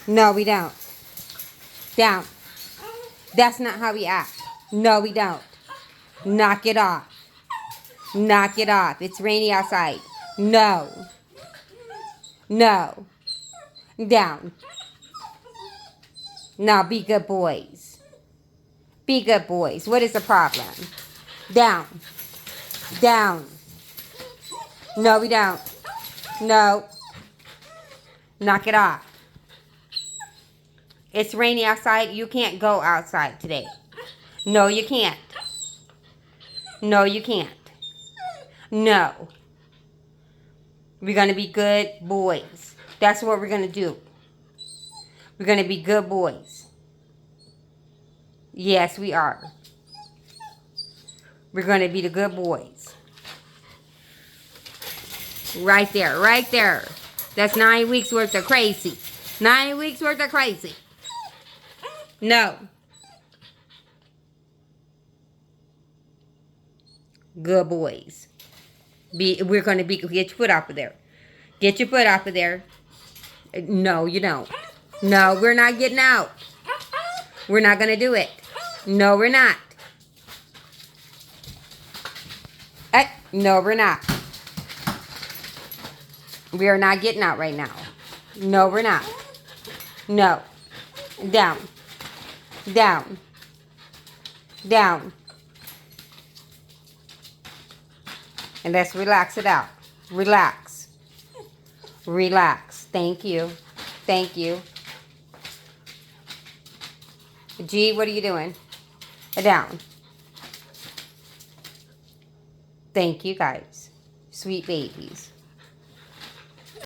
No, we don't. Down. That's not how we act. No, we don't. Knock it off. Knock it off. It's rainy outside. No. No. Down. Now be good boys. Be good boys. What is the problem? Down. Down. No, we don't. No. Knock it off. It's rainy outside. You can't go outside today. No, you can't. No, you can't. No. We're going to be good boys. That's what we're going to do. We're going to be good boys. Yes, we are. We're going to be the good boys. Right there, right there. That's 9 weeks worth of crazy. 9 weeks worth of crazy. No. Good boys. We're going to be, get your foot off of there. Get your foot off of there. No, you don't. No, we're not getting out. We're not going to do it. No, we're not. No, we're not. We are not getting out right now. No, we're not. No. Down. Down. Down. And let's relax it out. Relax. Relax. Thank you. Thank you. G, what are you doing? Down. Thank you, guys. Sweet babies.